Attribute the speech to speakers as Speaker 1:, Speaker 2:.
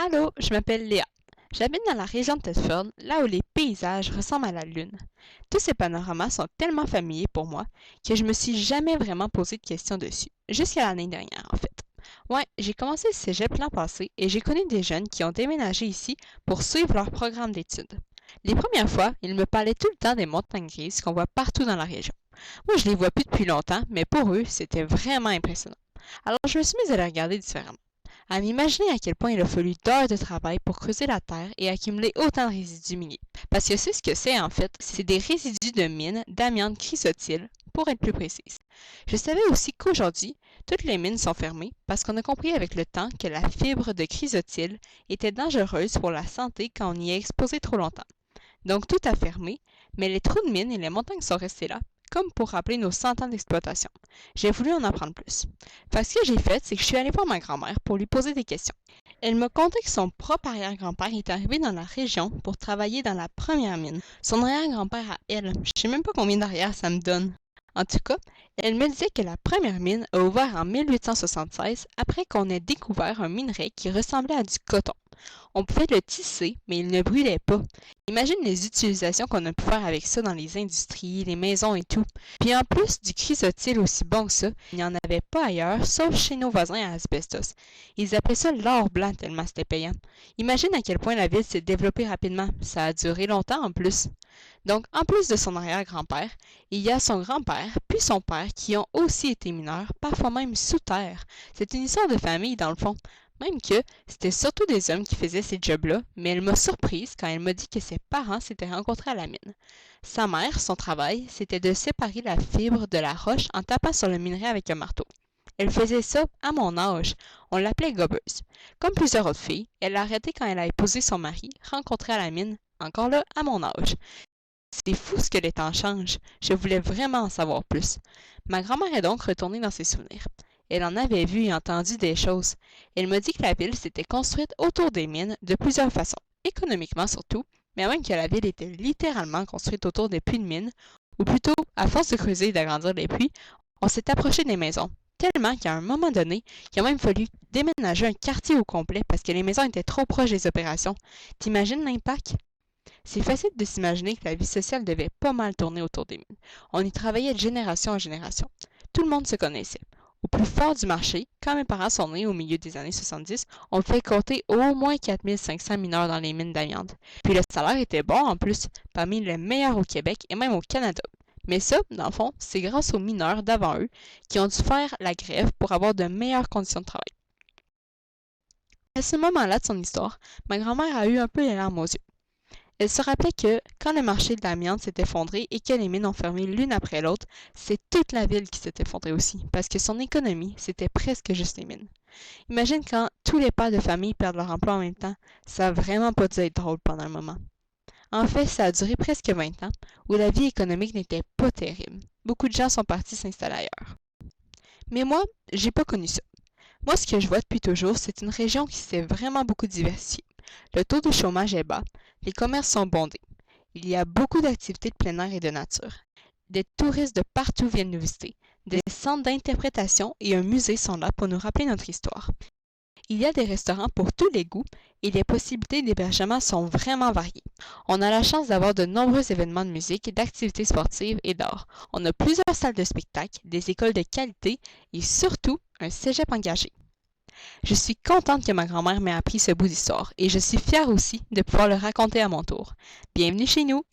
Speaker 1: Allô, je m'appelle Léa. J'habite dans la région de Thetford, là où les paysages ressemblent à la lune. Tous ces panoramas sont tellement familiers pour moi que je me suis jamais vraiment posé de questions dessus, jusqu'à l'année dernière en fait. Ouais, j'ai commencé le cégep l'an passé et j'ai connu des jeunes qui ont déménagé ici pour suivre leur programme d'études. Les premières fois, ils me parlaient tout le temps des montagnes grises qu'on voit partout dans la région. Moi, je les vois plus depuis longtemps, mais pour eux, c'était vraiment impressionnant. Alors, je me suis mise à les regarder différemment, à m'imaginer à quel point il a fallu d'heures de travail pour creuser la terre et accumuler autant de résidus miniers. Parce que c'est ce que c'est en fait, c'est des résidus de mines d'amiante chrysotile, pour être plus précise. Je savais aussi qu'aujourd'hui, toutes les mines sont fermées parce qu'on a compris avec le temps que la fibre de chrysotile était dangereuse pour la santé quand on y est exposé trop longtemps. Donc tout a fermé, mais les trous de mines et les montagnes sont restés là, comme pour rappeler nos 100 ans d'exploitation. J'ai voulu en apprendre plus. Fait que ce que j'ai fait, c'est que je suis allée voir ma grand-mère pour lui poser des questions. Elle m'a conté que son propre arrière-grand-père est arrivé dans la région pour travailler dans la première mine. Son arrière-grand-père à elle, je sais même pas combien d'arrière ça me donne. En tout cas, elle me disait que la première mine a ouvert en 1876 après qu'on ait découvert un minerai qui ressemblait à du coton. On pouvait le tisser, mais il ne brûlait pas. Imagine les utilisations qu'on a pu faire avec ça dans les industries, les maisons et tout. Puis en plus du chrysotile aussi bon que ça, il n'y en avait pas ailleurs, sauf chez nos voisins à Asbestos. Ils appelaient ça l'or blanc tellement c'était payant. Imagine à quel point la ville s'est développée rapidement. Ça a duré longtemps en plus. Donc, en plus de son arrière-grand-père, il y a son grand-père, puis son père, qui ont aussi été mineurs, parfois même sous terre. C'est une histoire de famille, dans le fond. Même que c'était surtout des hommes qui faisaient ces jobs-là, mais elle m'a surprise quand elle m'a dit que ses parents s'étaient rencontrés à la mine. Sa mère, son travail, c'était de séparer la fibre de la roche en tapant sur le minerai avec un marteau. Elle faisait ça à mon âge. On l'appelait gobeuse. Comme plusieurs autres filles, elle a arrêté quand elle a épousé son mari, rencontré à la mine, encore là, à mon âge. C'est fou ce que les temps changent. Je voulais vraiment en savoir plus. Ma grand-mère est donc retournée dans ses souvenirs. Elle en avait vu et entendu des choses. Elle me dit que la ville s'était construite autour des mines de plusieurs façons, économiquement surtout, mais même que la ville était littéralement construite autour des puits de mines, ou plutôt, à force de creuser et d'agrandir les puits, on s'est approché des maisons, tellement qu'à un moment donné, il a même fallu déménager un quartier au complet parce que les maisons étaient trop proches des opérations. T'imagines l'impact? C'est facile de s'imaginer que la vie sociale devait pas mal tourner autour des mines. On y travaillait de génération en génération. Tout le monde se connaissait. Au plus fort du marché, quand mes parents sont nés au milieu des années 70, on fait compter au moins 4500 mineurs dans les mines d'amiante. Puis le salaire était bon en plus, parmi les meilleurs au Québec et même au Canada. Mais ça, dans le fond, c'est grâce aux mineurs d'avant eux qui ont dû faire la grève pour avoir de meilleures conditions de travail. À ce moment-là de son histoire, ma grand-mère a eu un peu les larmes aux yeux. Elle se rappelait que, quand le marché de l'amiante s'est effondré et que les mines ont fermé l'une après l'autre, c'est toute la ville qui s'est effondrée aussi, parce que son économie, c'était presque juste les mines. Imagine quand tous les pères de famille perdent leur emploi en même temps, ça a vraiment pas dû être drôle pendant un moment. En fait, ça a duré presque 20 ans, où la vie économique n'était pas terrible. Beaucoup de gens sont partis s'installer ailleurs. Mais moi, j'ai pas connu ça. Moi, ce que je vois depuis toujours, c'est une région qui s'est vraiment beaucoup diversifiée. Le taux de chômage est bas, les commerces sont bondés. Il y a beaucoup d'activités de plein air et de nature. Des touristes de partout viennent nous visiter. Des centres d'interprétation et un musée sont là pour nous rappeler notre histoire. Il y a des restaurants pour tous les goûts et les possibilités d'hébergement sont vraiment variées. On a la chance d'avoir de nombreux événements de musique, d'activités sportives et d'art. On a plusieurs salles de spectacle, des écoles de qualité et surtout un cégep engagé. Je suis contente que ma grand-mère m'ait appris ce bout d'histoire et je suis fière aussi de pouvoir le raconter à mon tour. Bienvenue chez nous!